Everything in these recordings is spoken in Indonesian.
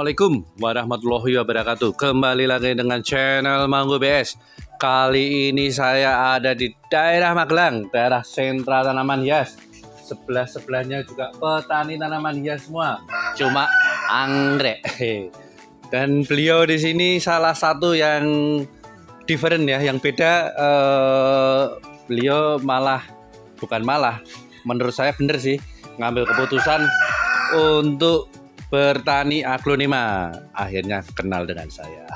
Assalamualaikum warahmatullahi wabarakatuh. Kembali lagi dengan channel Manggo BS. Kali ini saya ada di daerah Magelang, daerah sentra tanaman hias. Sebelahnya juga petani tanaman hias semua, cuma anggrek. Dan beliau di sini salah satu yang different ya, yang beda. Beliau menurut saya bener sih, ngambil keputusan untuk bertani aglonema. Akhirnya kenal dengan saya.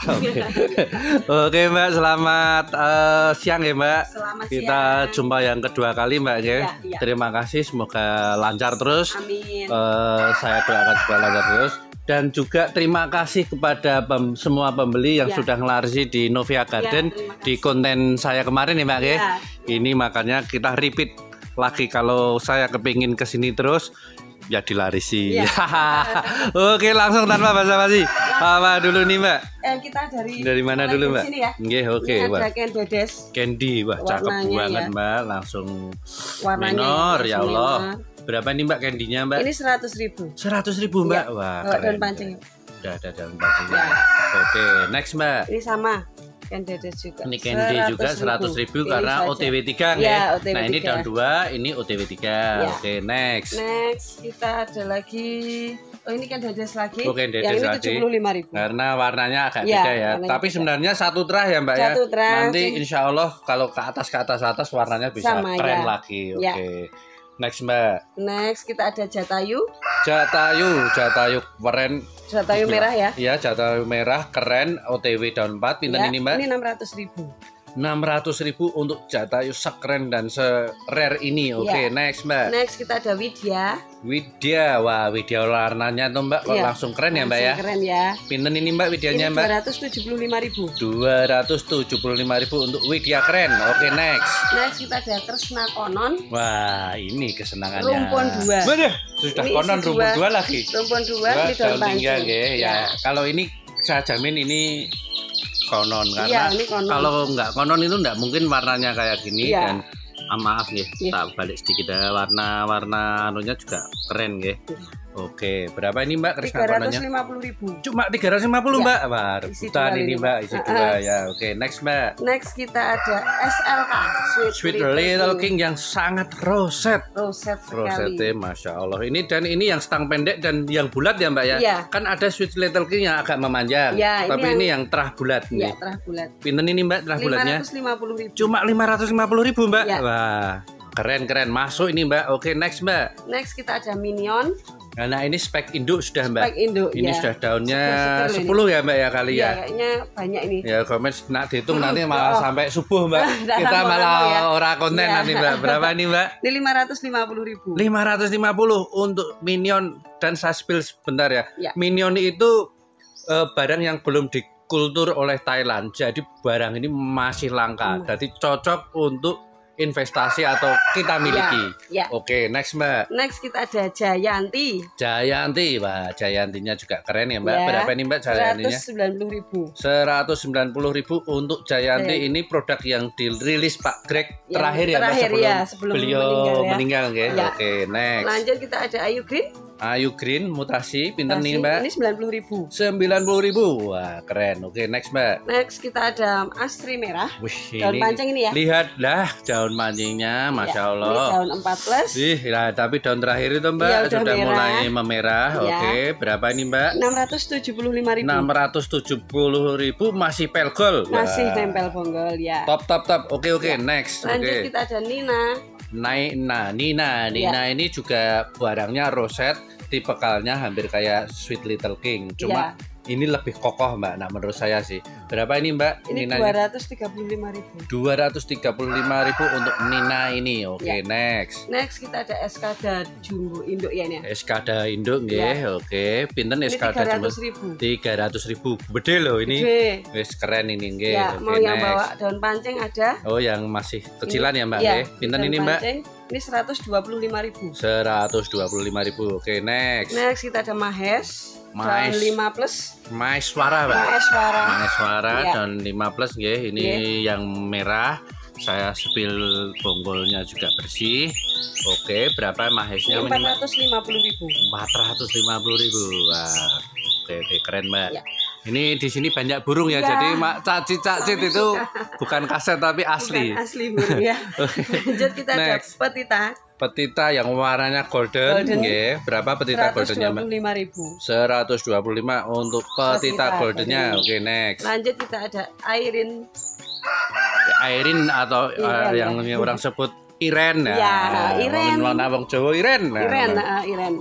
Oke Mbak, selamat siang ya Mbak. Selamat Kita siang. jumpa yang kedua kali Mbak ya. Ya. Terima kasih, semoga lancar terus. Amin. Saya doakan juga lancar terus. Dan juga terima kasih kepada semua pembeli yang sudah ngelarisi di Novia Garden di konten saya kemarin ya Mbak ya. Ini makanya kita repeat lagi, kalau saya kepingin kesini terus ya dilarisi. Oke, langsung tanpa basa-basi. Apa dulu nih Mbak? Kita dari mana dulu Mbak? Sini ya. Oke. Ada Candedes. Candy, wah cakep banget ya. Mbak. Langsung menor ya Allah. Berapa nih Mbak candy-nya Mbak? Ini 100.000. 100.000 Mbak. Ya. Wah, daun pancing. Udah ada daun pancingnya. Oke, next Mbak. Ini sama. Candedes juga. Ini candy juga 100.000 karena OTW 3 ya. OTW nah, 3. Ini daun 2, ini OTW 3. Ya. Oke, next. Next kita ada lagi. Oh, ini Candedes lagi. Yang ini 75.000. Karena warnanya agak beda ya. Tapi sebenarnya satu terah ya Mbak ya. Nanti insya Allah kalau ke atas warnanya bisa sama, keren lagi. Oke. Next Mbak. Next kita ada Jatayu. Jatayu keren. Jatayu merah ya. Iya, Jatayu merah keren, OTW daun 4. Pinten ini Mbak? Ini 600.000. 600.000 untuk Jatayu sekeren dan se-rare ini. Oke, next Mbak. Next kita ada Widya. Wah, Widya warnanya tuh Mbak langsung keren ya Mbak ya. Keren ya. Pinten ini Mbak Widyanya Mbak? 275.000. 275.000 untuk Widya keren. Oke, next. Next kita ada Kresna Konon. Wah, ini kesenangannya. Rumpun 2. Waduh, sudah ini konon rumpun 2 lagi. Rumpun 2 di daun pancing. Ya. Kalau ini saya jamin ini konon, karena kalau nggak konon itu nggak mungkin warnanya kayak gini. Dan maaf nih, tak balik sedikit ya, warna anunya juga keren ya. Oke, berapa ini Mbak Kresna kononnya? 350.000. Cuma 350 Mbak. Wah, rebutan ini Mbak, isi 2 ya. Oke, next Mbak. Next kita ada SLK Sweet Little King yang sangat roset sekali. Masya Allah. Ini yang stang pendek dan yang bulat ya Mbak ya. Kan ada Sweet Little King yang agak memanjang. Tapi ini yang terah bulat nih. Terah bulat. Pinten ini Mbak terah bulatnya? 550.000. Cuma 550.000 Mbak. Wah, keren masuk ini Mbak. Oke, next Mbak. Next kita ada Minion. Nah, ini spek induk sudah Mbak. Spek induk, ini sudah daunnya 10 ya Mbak ya kali ya. Kayaknya banyak ini. Ya, komen nak dihitung nanti malah sampai subuh Mbak. Kita malah ora konten nanti Mbak. Berapa nih Mbak? Ini 550.000. 550 untuk Minion. Dan saya spill sebentar ya. Minion itu barang yang belum dikultur oleh Thailand. Jadi barang ini masih langka. Jadi cocok untuk investasi atau kita miliki. Oke, next Mbak. Next kita ada Jayanti. Wah, Jayantinya juga keren ya Mbak. Berapa nih Mbak Jayantinya? 190.000. 190.000 untuk Jayanti. Ini produk yang dirilis Pak Greg terakhir ya Mbak, sebelum beliau meninggal ya. Oke, next. Lanjut kita ada Ayu Green. Ayu Green mutasi, pinten nih Mbak? Ini 90.000. 90.000. Wah, keren. Oke, next Mbak. Next kita ada Astri merah. Wih, daun pancing ini ya. Lihatlah daun pancingnya, Masya Allah. Ini daun 4+. Tapi daun terakhir itu Mbak sudah mulai memerah. Oke, berapa ini Mbak? 675.000. 670.000 masih pelgol. Masih nempel bonggol ya. Top. Oke, next. Lanjut kita ada Nina. Nina ini juga barangnya roset, tipikalnya hampir kayak Sweet Little King, cuma ini lebih kokoh Mbak. Nah, menurut saya sih. Berapa ini Mbak? Ini 235.000. 235.000 untuk Nina ini. Oke, next. Next kita ada Eskada Jumbo induk ya ini. Eskada induk nggih. Oke, pinten Eskada Jumbo? 300.000. Gede loh ini. Wis keren ini nggih. Mau yang bawa daun pancing ada. Oh, yang masih kecilan ya Mbak nggih. Pinten ini Mbak? Ini 125.000. 125.000. Oke, next. Next kita ada Mahes. Daun 5+. Maeswara Mbak. Maeswara daun 5+ nggih. Ini yang merah. Saya spill bonggolnya juga bersih. Oke, berapa mahesnya? 450.000. 450.000. Wah, Oke, keren Mbak. Ya. Ini di sini banyak burung ya, Ya. jadi cacit-cacit itu bukan kaset tapi asli. Bukan asli burung ya. Lanjut kita ada Next. petita. Petita yang warnanya golden, nggih. Berapa petita goldennya Mbak? 125.000. 125 untuk petita goldennya. Oke, next. Lanjut kita ada Airin. Airin atau Iren, yang orang sebut Iren ya. Ya, Iren. Wong Jawa Iren. Iren, Iren.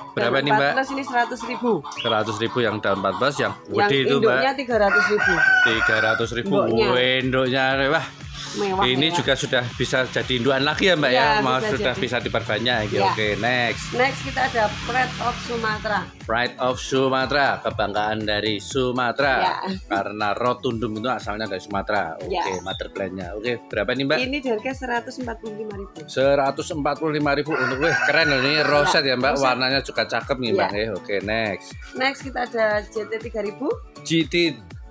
Berapa nih Mbak? 14 ini 100.000. 100.000 yang daun 14, yang Yang gede itu Mbak. induknya 300.000. 300.000. Induknya. Induknya wah. Mewah. Ini ya. juga sudah bisa jadi induan lagi ya Mbak Ya, ya. Mau bisa sudah jadi. bisa diperbanyak. Ya. Oke, next. Next kita ada Pride of Sumatera. Pride of Sumatera, kebanggaan dari Sumatera. Ya. Karena rotundum itu asalnya dari Sumatera. Oke, Ya. mother plant-nya. Oke, berapa nih Mbak? Ini harga 145.000. 145.000 untuk keren loh ini roset ya Mbak, roset. warnanya juga cakep nih Mbak. Ya. Oke, next. Next kita ada JT 3000. GT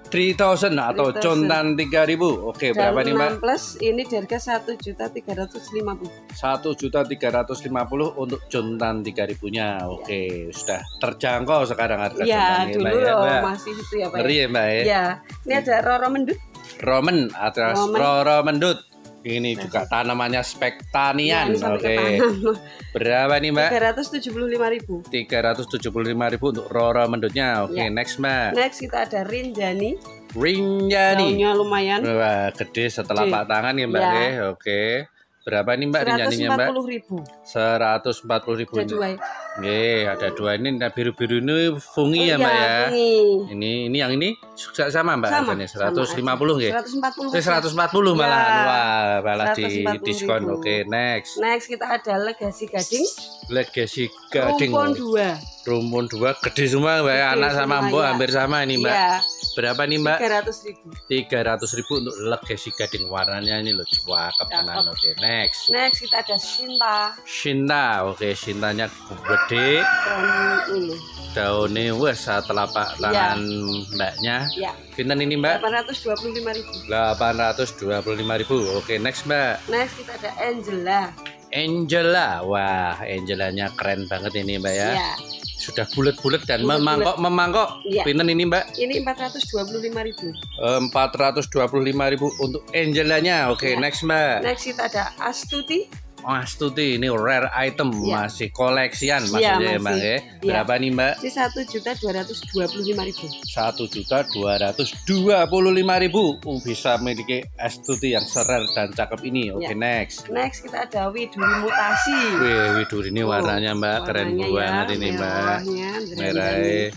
3000 atau 3000. Contan 3000. Oke, Dan berapa nih Mbak? 6 plus ini di harga 1.350.000. 1.350 untuk Contan 3000-nya. Oke, sudah terjangkau sekarang harga Ya, Contan ini, dulu Mbak, ya, loh Mbak. masih itu ya Pak. Ngeri ya Mbak ya. Ya, ini ada Roro Mendut. Romen atas Romen. Roro Mendut. Ini juga tanamannya spektanian. Ya, ini sampai Oke. ke tangan. Berapa nih Mbak? 375.000. 375.000 untuk Roro Mendutnya. Oke, Ya. next Mbak. Next kita ada Rinjani. Rinjani. Daunnya lumayan. Wah, gede setelah Gede. pak tangan ya Mbak. Ya. Oke. Berapa nih Mbak Rinjaninya Mbak? 140.000. 140.000. Ada dua. Nggih, ada dua ini. Nah, biru-biru ini fungi ya Mbak ya. Fungi. Ini yang ini juga sama Mbak Sama, harganya 150 nggih. 140. 140 malah. Ya. Wah, malah di 140.000. diskon. Oke, next. Next kita ada Legasi Gading. Legacy Gading. Rumpun 2. Rumpun 2 gede semua Mbak. Gede Anak sama semua, Mbok ya. hampir sama ini Mbak. Iya. Berapa nih Mbak? 300.000. 300.000 untuk Legacy Gading, warnanya ini loh cakep tenan. Oke, next. Next kita ada Shinta. Shinta. Oke, Shintanya gede. Dan ini. Daunnya wes telapak tangan Mbaknya. Ya. Pinten ini Mbak? 825.000. 825.000. Oke, next Mbak. Next kita ada Angela. Angela. Wah, Angelanya keren banget ini Mbak ya. Ya. Sudah bulat-bulat dan Bulet-bulet. memangkok. Iya. Pinten ini Mbak? Ini 425.000. 425.000 untuk Angelanya. Oke, Ya. next Mbak. Next kita ada Astuti. Astuti, ini rare item, Ya. masih koleksian Ya, maksudnya ya Mbak masih. ya. Ya. Berapa nih Mbak? Ini 1.225.000. 1.225.000 bisa memiliki Astuti yang rare dan cakep ini. Oke, Ya. next. Next kita ada Widuri Mutasi. Wih, Widuri ini warnanya Mbak keren Warnanya banget ini Mbak. merahnya, Merah.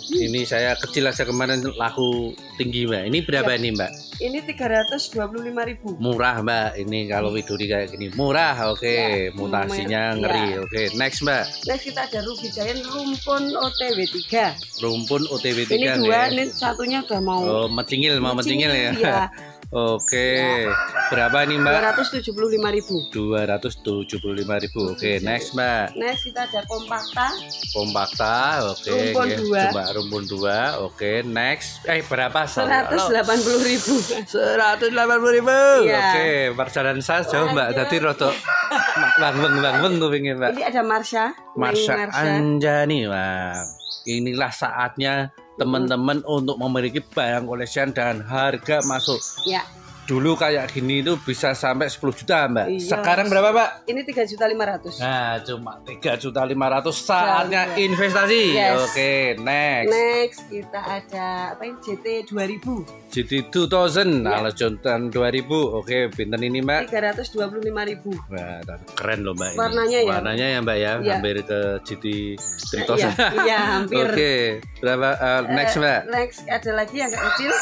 Ini saya kecil aja kemarin laku tinggi Mbak. Ini berapa Ya. nih Mbak? Ini 325.000. Murah Mbak. Ini kalau Widuri kayak gini murah. Oke, Ya, mutasinya lumayan. ngeri. Oke, next Mbak. Next kita ada Ruby Giant Rumpun OTW 3. Rumpun OTW 3 Ini dua, ini satunya udah mau Oh, mencingil, mau mencingil ya. Ya. Oke. Berapa nih Mbak? 275.000. 275.000. Oke, next Mbak. Next kita ada Kompakta. Kompakta. Oke. Rumpun oke. 2. Coba rumpun 2. Oke, next. Berapa? 180.000. 180.000. Iya. Oke, perjalanan saya jauh Mbak. Tadi rotok bang kupingnya Mbak. Ini ada Marsha. Marsha Anjani. Wah, inilah saatnya teman-teman untuk memiliki barang koleksian dan harga masuk. Ya, Dulu kayak gini itu bisa sampai 10 juta Mbak. Iya. Sekarang berapa Pak? ini 3.500.000. Nah, cuma 3.500.000 saatnya Ya. investasi. Yes. Oke, next. Next kita ada apa ini JT 2000. GT 2000, Ya. kalau Jontan 2000. Oke, pinten ini Mbak? 325.000. Wah, keren loh Mbak ini. Warnanya ya? Warnanya ya Mbak ya, Ya. hampir ke GT 3000. Iya, hampir. Oke, berapa next Mbak? Next ada lagi yang agak kecil.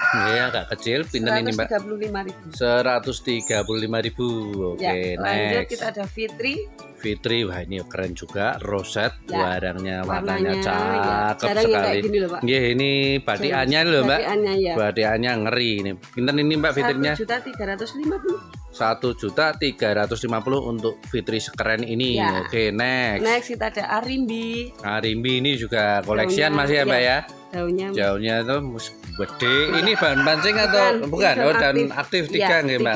Iya, agak kecil. Pinten ini Mbak? 135.000. 135.000. Oke, Ya, lanjut next. kita ada Fitri. Fitri, wah ini keren juga, roset, Ya. warnanya Warnanya, cakep jarang yang sekali. kayak gini loh Pak. Nggih, ini batiannya loh Mbak. Batiannya ya. Batiannya ngeri ini. Pinten ini Mbak fitrinya? 1.350.000. 1.350.000 untuk Fitri sekeren ini. Ya. Oke, next. Next kita ada Arimbi. Arimbi ini juga koleksian Daunnya, masih ya Mbak ya. Daunnya Jauhnya tuh Gede. Ini bahan pancing atau bukan? Oh, dan aktif 3 nggih, Mbak.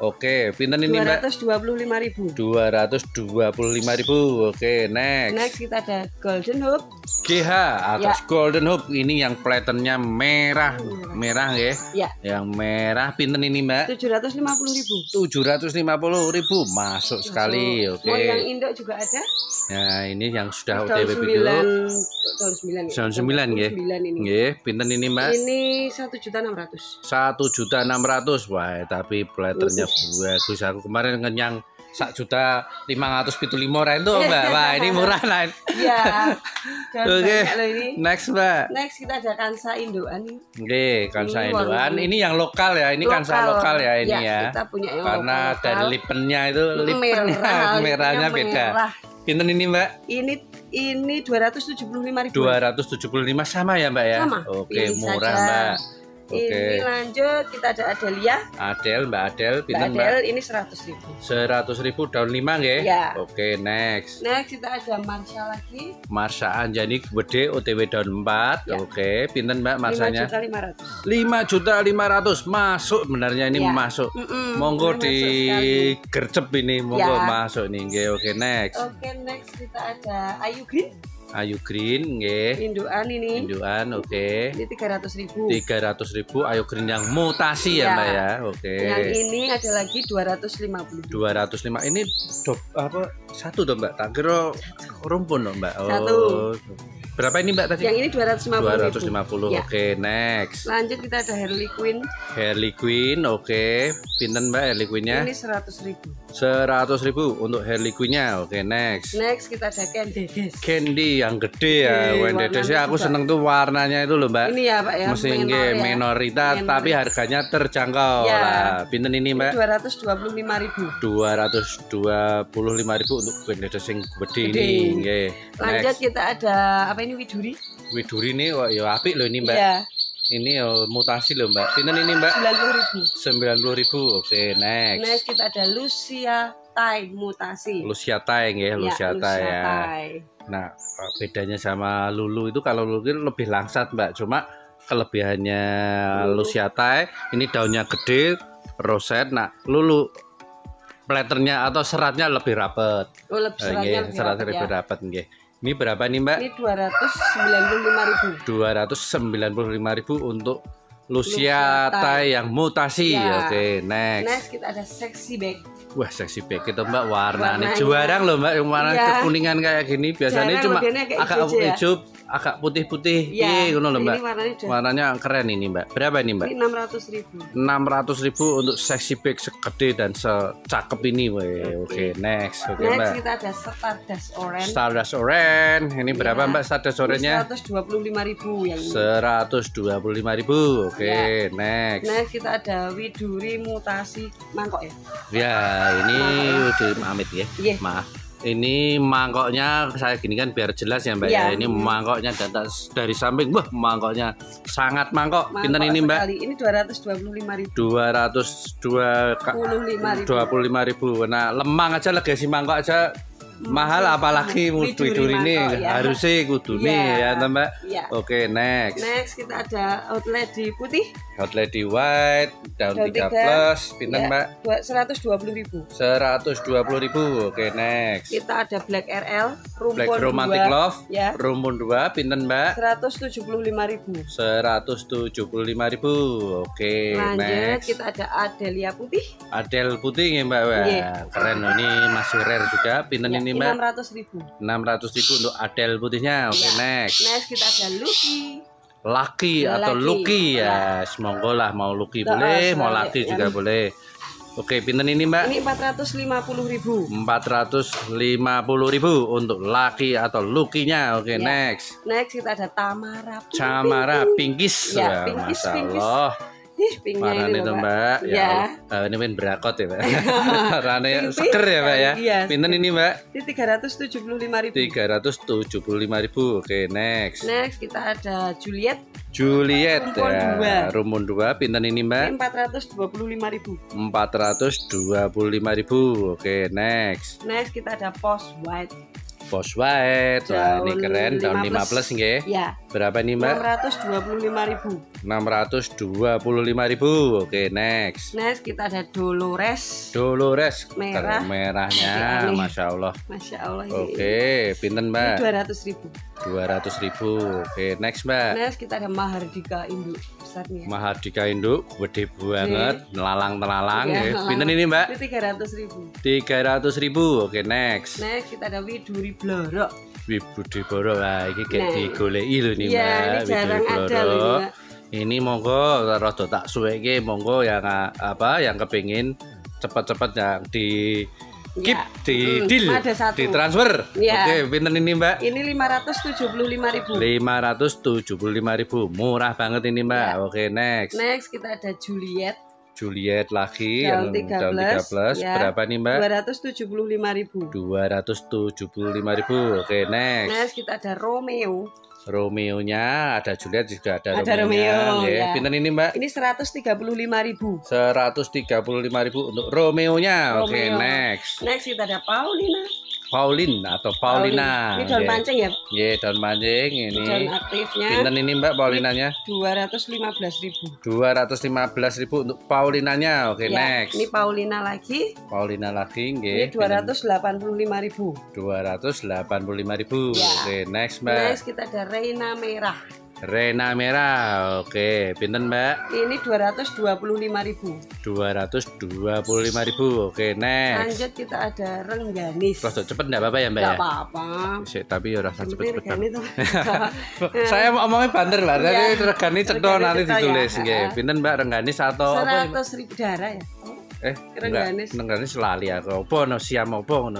Oke, pinten ini, Mbak? 225.000. 225.000. Oke, next. Next kita ada Golden Hoop. GH atas Golden Hoop. Ini yang patternnya merah. Merah nggih? Ya. Yang merah pinten ini, Mbak? 750.000. 750.000. Masuk sekali. Oke. Mau yang induk juga ada? Nah, ini yang sudah OTW video. Tahun 9 nggih. Nggih, pinten ini, Mbak? Ini 1.600.000. 1.600.000. Wah, tapi patternnya bagus. Aku kemarin ngenyang 1.575.000 itu, Mbak. Wah, ini murah lah. Iya. Oke. Next, Mbak. Next kita ada Kansa Induan. Oke, Kansa Induan. Ini yang lokal ya. Ini Kansa lokal ya ini ya. Kita punya yang karena lokal. dari lipennya itu merahnya beda. Pinten ini, Mbak? Ini 275.000. 275 sama ya, Mbak ya? Sama. Oke, murah, Mbak. Oke. Ini lanjut kita ada Adelia. Mbak Adel, pinten, Mbak? Adel ini 100.000. 100.000 daun 5 nggih? Ya. Oke, next. Next kita ada Marsha lagi. Marsha Anjani gede OTW daun 4. Ya. Oke, pinten, Mbak Marsanya? 5.500.000. 5.500.000 masuk sebenarnya ini masuk. Monggo digercep ini, monggo masuk nih nggih. Oke, next. Oke, next kita ada Ayu Green. Ayu Green nggih. Induan ini. Induan, oke. Ini 300.000. 300.000 Ayu Green yang mutasi ya, Mbak ya. Oke. Yang ini ada lagi 250. 205. Ini apa? Satu toh, Mbak. Tak kira rumpun toh, Mbak. Oh. Satu. Berapa ini, Mbak tadi? Yang ini 250. 250. Ya. Oke, next. Lanjut kita ada Harley Quinn. Harley Quinn, oke. Pinten, Mbak, Harley Quinn-nya? Ini 100.000. 100.000 untuk Harley Quinn-nya. Oke, next. Next kita ada Candies. Candy yang gede ya. Candies aku seneng tuh warnanya itu loh, Mbak. Ini ya, Pak ya. Mesti minorita tapi harganya terjangkau lah. Pinten ini, Mbak? 225.000. 225.000 untuk Candies yang gede ini. Nggih. Lanjut kita ada apa ini Widuri? Widuri ini ya apik loh ini, Mbak. Iya. Ini mutasi loh, Mbak. Pinten ini, Mbak? 90.000. 90.000. Oke, next. Next kita ada Lucia Tai mutasi. Lucia Tai nggih, Lucia Tai ya. Nah, bedanya sama Lulu itu kalau Lulu itu lebih langsat, Mbak. Cuma kelebihannya Lucia Tai ini daunnya gede, roset. Nah, Lulu platternya atau seratnya lebih rapet. Oh, lebih seratnya lebih rapet nggih. Ini berapa nih, Mbak? Ini 295.000. 295.000 untuk Lucia Tai yang mutasi. Ya. Oke, next. Next kita ada Sexy Bag. Wah, Sexy Bag itu, Mbak, warnanya jarang loh, Mbak, yang warna kekuningan kayak gini. Biasanya cuma agak hijau, agak putih-putih. Iya, ngono loh, Mbak. Warnanya keren ini, Mbak. Berapa ini, Mbak? Ini 600.000. 600.000 untuk Sexy Bag segede dan secakep ini, Oke, next. Oke, Mbak. Next kita ada Stardust Orange. Stardust Orange. Ini berapa, Mbak, Stardust Orange-nya? 125.000 yang ini. 125.000. Oke, next. Next kita ada Widuri mutasi mangkok ya. Ya, ini udah amit ya. Maaf. Ini mangkoknya saya gini kan biar jelas ya, Mbak ya. Ini mangkoknya dari samping. Wah, mangkoknya sangat mangkok. Pinten ini, Mbak? Ini 225.000. 225.000. Nah, lemang aja legasi mangkok aja mahal, apalagi Widuri ini harusnya kudu nih ya, Mbak. Oke, next. Next kita ada Hot Lady putih. Hot Lady white daun 3 plus. Pinten, Mbak? 120.000. 120.000. Oke, next. Kita ada Black RL Black Romantic Love. Rumpun 2. Pinten, Mbak? 175.000. 175.000. Oke, next. Kita ada Adelia putih. Adel putih ya, Mbak. Wah, keren loh, ini masih rare juga. Pinten ini, Mbak? 600.000. 600.000 untuk Adel putihnya. Oke, next. Next kita ada Lucky atau Lucky ya. Semoga lah, mau Lucky boleh, mau Lucky juga boleh. Oke, pinten ini, Mbak? Ini 450.000. 450.000 untuk Lucky atau Lucky-nya. Oke, next. Next kita ada Tamara. Tamara Pinkies. Ya, Pinkies. Warnanya itu, Mbak. Ya. Ini main berakot ya, Mbak. Warnanya seger ya, Mbak ya. Pinten ini, Mbak? Ini 375.000. 375.000. Oke, next. Next kita ada Juliet ya. Rumpun 2. Pinten ini, Mbak? Ini 425.000. 425.000. Oke, next. Next kita ada Post White. Bos White. Wah, ini keren, daun 5 plus nggih. Ya. Berapa nih, Mbak? 625.000. 625.000. Oke, next. Next kita ada Dolores. Dolores Merah. Merahnya, Masya Allah. Masya Allah. Oke, pinten, Mbak? 200.000. 200.000. Oke, next, Mbak. Next kita ada Mahardika Induk besarnya. Mahardika Induk gede banget, nelalang-nelalang Ya, ya. Pinten ini, Mbak? Itu 300.000. 300.000. Oke, next. Next kita ada Widuri Blorok. Widuri Blorok. Wah, ini kayak digoleki lho nih, Iya, Mbak. ini jarang ada loh, Mbak. Ini monggo rada tak suweke, monggo yang yang kepingin cepet-cepet yang di keep, di deal, di transfer. Ya. Oke, pinten ini, Mbak? Ini 575.000. 575.000. Murah banget ini, Mbak. Ya. Oke, next. Next kita ada Juliet. Juliet lagi daun yang 13. Ya. Berapa nih, Mbak? 275.000. 275.000. Oke, next. Next kita ada Romeo. Romeo-nya ada Juliet juga ada Romeo. Ya. Pinten ini, Mbak? Ini 135.000. 135.000 untuk Romeo-nya. Oke, next. Next kita ada Paulina. Pauline atau Paulina. Ini daun pancing ya? Iya, daun pancing ini. Daun aktifnya. Pinten ini, Mbak, Paulinanya? 215.000. 215.000 untuk Paulinanya. Oke, ya, next. Ini Paulina lagi. Paulina lagi, nggih. Ini 285.000. 285.000. Ya. Oke, next, Mbak. Next kita ada Reina Merah. Reina Merah. Oke, pinten, Mbak? Ini 225.000. 225.000. Oke, next. Lanjut kita ada Rengganis. Rada cepet enggak apa-apa ya, Mbak? Enggak ya? apa-apa. Tapi ya rasa cepet-cepet. Saya ngomongnya banter, Mbak. Tadi Rengganis cedok nanti ya. ditulis nggih. Pinten, Mbak, Rengganis atau 100.000 darah ya? Rengganis. Rengganis lali aku. Apa ono siam apa ngono?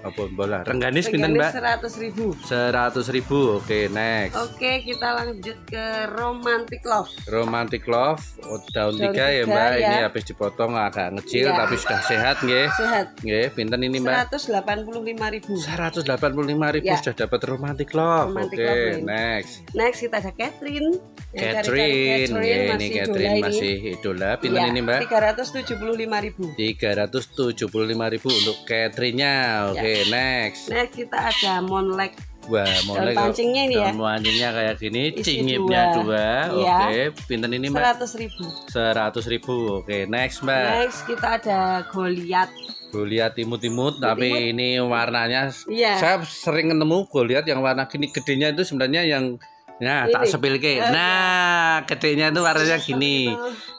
Apa bola? Rengganis pinten, Mbak? 100.000. 100.000. Oke, next. Oke, kita lanjut ke Romantic Love. Romantic Love, daun 3 ya, Mbak. Ya. Ini habis dipotong agak ngecil tapi sudah sehat nggih. Sehat. Nggih, pinten ini, Mbak? 185.000. 185.000 Ya. sudah dapat Romantic Love. Romantic Oke, Love, next. Next kita ada Catherine. Catherine, ini Catherine masih idola. Pinten ya, ini, Mbak? 375.000. 375.000 untuk Catherine-nya. Oke, next. Next kita ada Monlek. Wah, Monlek. Pancingnya ini ya. Pancingnya kayak gini, Isi cingipnya 2. Ya. Oke, pinten ini, Mbak? 100.000. 100.000. Oke, next, Mbak. Next kita ada Goliath. Goliath timut-timut, tapi ini warnanya saya sering ketemu Goliath yang warna gini gedenya itu sebenarnya yang tak sepilke. Nah, gedenya itu warnanya gini.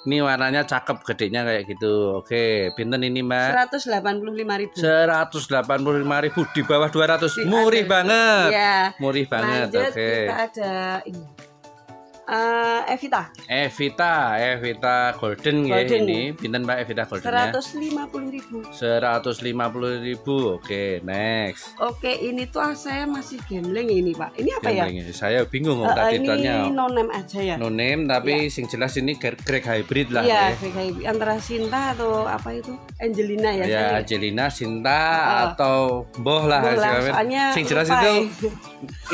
Ini warnanya cakep, gedenya kayak gitu. Oke, pinten ini, Mbak? 185.000. 185.000 di bawah 200. Murih banget. Ya. Murih banget. Lanjut, oke. Kita ada ini. Evita Golden ya ini. Pinten, Mbak, Evita Goldennya? 150.000. 150.000. Oke, next. Oke, ini tuh saya masih gambling ini, Pak. Ini apa gambling. Ya? Saya bingung tadi tanya. Ini no name aja ya. No name tapi sing jelas ini Greg hybrid lah ya. Greg hybrid antara Sinta atau apa itu? Angelina ya. Ya, Angelina, Sinta atau Boh lah. Soalnya sing jelas itu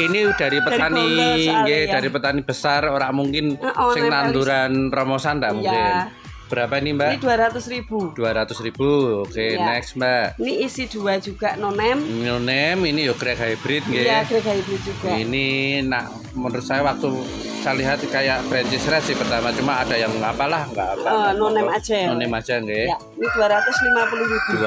ini dari petani, dari petani besar. Orang mungkin sing nanduran Romosan enggak mungkin. Berapa ini, Mbak? Ini 200.000. 200.000. Oke, next, Mbak. Ini isi 2 juga no name. No name ini yo Greg hybrid nggih. Iya, Greg hybrid juga. Ini menurut saya waktu saya lihat kayak Francis Red sih pertama, cuma ada yang apalah enggak apa. No name aja ya. No name aja nggih. Ya, ini 250.000.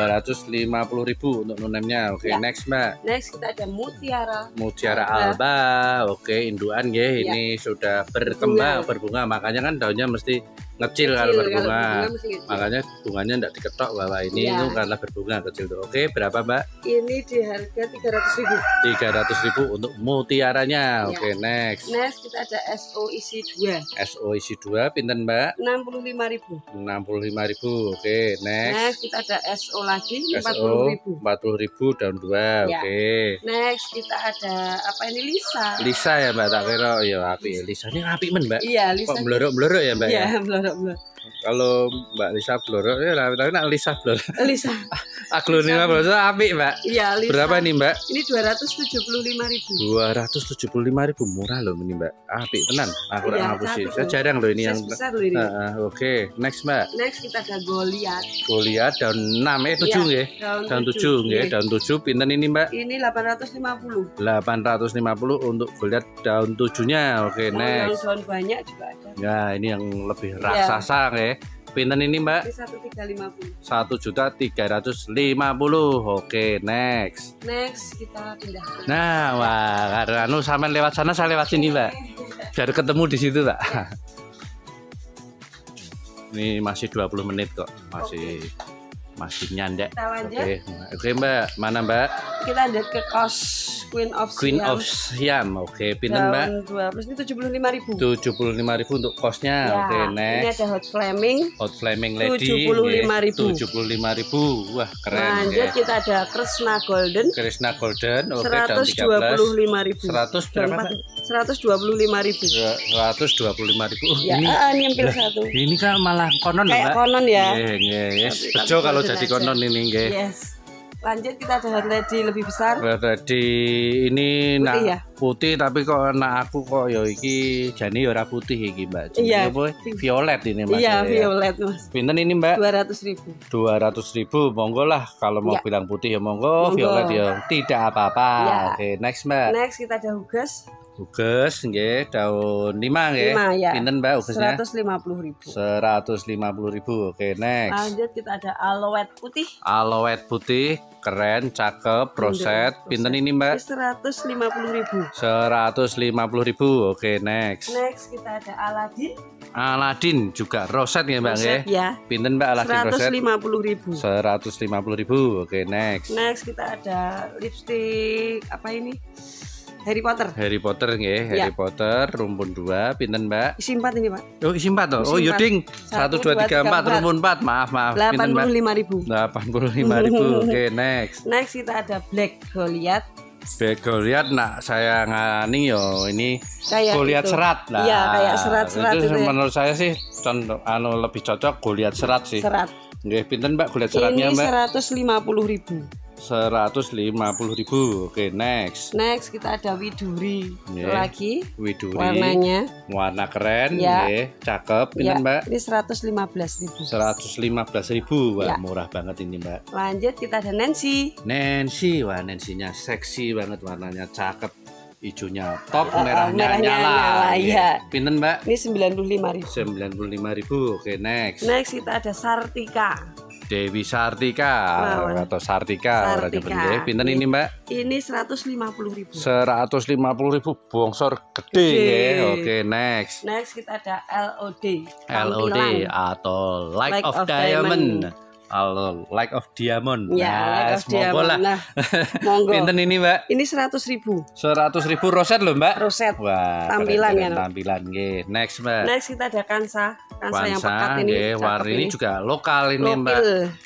250.000 untuk no name-nya. Oke, next, Mbak. Next kita ada Mutiara Alba. Oke, induan nggih. Ini sudah berkembang, berbunga, makanya kan daunnya mesti ngecil kalau berbunga. Makanya bunganya enggak diketok bahwa ini itu karena berbunga kecil tuh. Oke, berapa, Mbak? Ini di harga 300.000. 300.000 untuk mutiaranya. Oke, next. Next kita ada SO isi 2. SO isi 2 pinten, Mbak? 65.000. 65.000. Oke, next. Next kita ada SO lagi 40.000. 40.000 daun 2. Oke. Next kita ada apa ini Lisa. Lisa ya, Mbak, tak kira ya apik. Lisa ini apik men, Mbak. Iya, Lisa. Kok blorok-blorok ya, Mbak? Iya, blorok. Kalau Mbak Lisa Bloro ya tapi nak Lisa Bloro. Lisa. Aglonema Bloro apik, Mbak. Iya, Lisa. Berapa nih, Mbak? Ini 275.000. 275.000 murah loh ini, Mbak. Apik tenan. Aku ora ngapusi. Saya jarang loh ini yang besar loh ini. Oke, next, Mbak. Next kita ada Goliath. Goliath daun 6 7 nggih. Daun 7 nggih, daun 7 pinten ini, Mbak? Ini 850. 850 untuk Goliath daun 7-nya. Oke, next. Yang daun banyak juga ada. Ya, ini yang lebih raksasa nggih. Pinten ini, Mbak? Ini 1.350. 1.350. Oke, next. Next kita pindah. Nah, wah, karena sampean lewat sana, saya lewat sini, Mbak. Biar ketemu di situ, Mbak. Ini masih 20 menit kok. Masih nyandek. Kita lanjut. Oke, Mbak. Mana, Mbak? Kita lanjut ke kaos Queen of Siam. Oke, pinten, Mbak? 12 ini 75.000. 75.000 untuk kosnya. Ya, oke, next. Ini ada Hot Flaming Lady. 75.000. 75.000. Wah, keren. Lanjut kita ada Krishna Golden. Oke, daun 13. 125.000. 100 berapa, Mbak? 125.000. 125.000. Ya, ini nyempil satu. Ini kan malah konon, kayak Mbak. konon ya. Yes. Bejo kalau jadi konon ini, nggih. Yes. Lanjut kita ada Hot Lady lebih besar. Jadi ini putih, ya? Putih tapi kok anak aku kok ya iki jane ya ora putih iki, Mbak. Iya. Violet ini, Mas. Iya, violet, Mas. Pinten ini, Mbak? 200.000. 200.000. Monggo lah kalau mau bilang putih ya monggo, violet ya tidak apa-apa. Ya. Oke, next, Mbak. Next kita ada Huges nggih, daun 5 nggih. Ya. Pinten, Mbak, hugesnya? 150.000. 150.000. Oke, next. Lanjut kita ada aloe putih. Aloe putih, keren, cakep, roset. Pinten ini, Mbak? 150.000. 150.000. Oke, next. Next kita ada Aladin juga roset ya, Mbak nggih? Ya. Pinten, Mbak, Aladin roset? 150.000. 150.000. Oke, next. Next kita ada lipstick apa ini? Harry Potter nggih, Harry Potter rumpun 2, pinten, Mbak? Isi 4 ini, Pak. Oh, isi 4 toh. Oh, yuding. 1 2 3 4 rumpun 4. Maaf. 85.000. 85.000. Oke, next. Next kita ada Black Goliath. Nah, saya ngani yo ini kayak Goliath serat lah. Iya, kayak serat-serat itu. Menurut saya sih contoh lebih cocok Goliath serat sih. Serat. Nggih, pinten, Mbak, Goliath seratnya, Mbak? Ini 150.000. 150.000. Oke, next. Next kita ada Widuri. Lagi. Widuri. Warna keren, nggih. Cakep, pinten, Mbak? Ini 115.000. 115.000. Wah, murah banget ini, Mbak. Lanjut kita ada Nancy. Wah, Nancy-nya seksi banget, warnanya cakep. Hijaunya top, merahnya nyala. Ya. Pinten, Mbak? Ini 95.000. 95.000. Oke, next. Next kita ada Sartika. Dewi Sartika atau Sartika. Pinten ini, Mbak? Ini 150.000. 150.000, bongsor gede. Oke, next. Next kita ada LOD atau Like of Diamond. Like of Diamond. Ya, monggo lah. Monggo. Pinten ini, Mbak? Ini 100.000. 100.000 roset loh, Mbak. Roset. Wah, tampilan keren, tampilan nggih. Next, Mbak. Next kita ada Kansa yang pekat ini. Warna ini juga lokal ini, Mbak.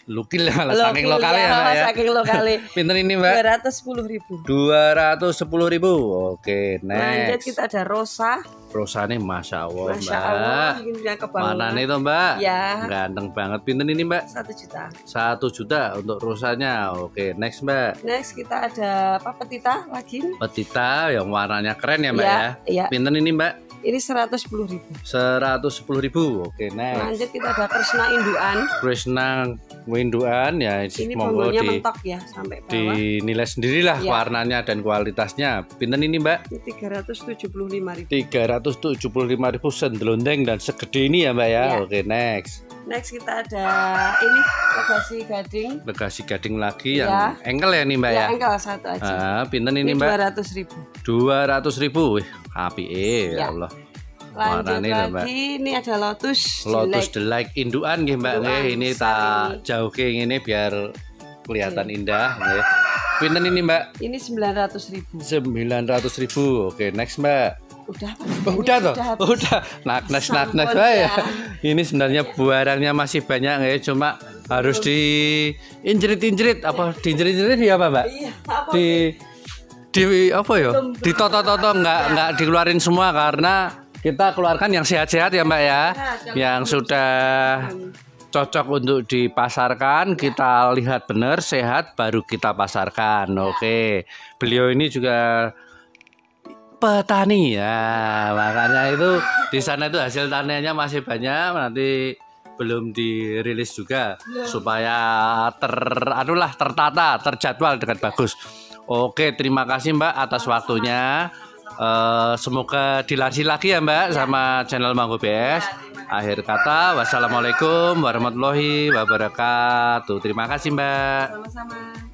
Lokil saking lokal ya, Mbak ya. Saking lokal. Pinten ini, Mbak? 210.000. 210.000. Oke, next. Lanjut kita ada Rosa. Rosanya Masya Allah, Masya Allah, Mbak. Mana nih tuh, Mbak? Ya. Ganteng banget. Pinten ini, Mbak? 1 juta. 1 juta untuk rosanya. Oke, next, Mbak. Next kita ada petita lagi. Petita yang warnanya keren ya, Mbak ya. Iya. Pinten ini, Mbak? Ini 110.000. 110.000. Oke, next. Lanjut kita ada Krishna Induan ya. Ini bonggolnya mentok ya sampai bawah. Dinilai sendirilah warnanya dan kualitasnya. Pinten ini, Mbak? Ini 375.000. 375.000 sendelondeng dan segede ini ya, Mbak ya. Oke, next. Next kita ada ini Legasi Gading lagi yang engkel ya nih, Mbak ya. Engkel satu aja. Pinten ini, Mbak? 200.000. 200.000. Wih, apike ya Allah. Lanjut lagi ini ada Lotus Delight induan nggih, Mbak nggih. Ini tak jauhke ngene biar kelihatan indah nggih. Pinten ini, Mbak? Ini 900.000. 900.000. Oke, next, Mbak. Udah toh? Udah. Naknes ya. Ini sebenarnya barangnya masih banyak ya, cuma harus diinjerit-injerit apa diinjerit-injerit ya apa, Mbak? Iya, di apa ya? Ditoto-toto nggak dikeluarin semua karena kita keluarkan yang sehat-sehat ya Mbak ya, yang sudah cocok untuk dipasarkan, kita lihat benar sehat baru kita pasarkan. Oke, beliau ini juga petani ya, makanya itu di sana itu hasil taniannya masih banyak, nanti belum dirilis juga supaya tertata, terjadwal dengan bagus. Oke, terima kasih Mbak atas waktunya. Semoga dilanjut lagi ya Mbak sama channel Manggo BS. Akhir kata, wassalamualaikum warahmatullahi wabarakatuh. Terima kasih Mbak. Sama-sama.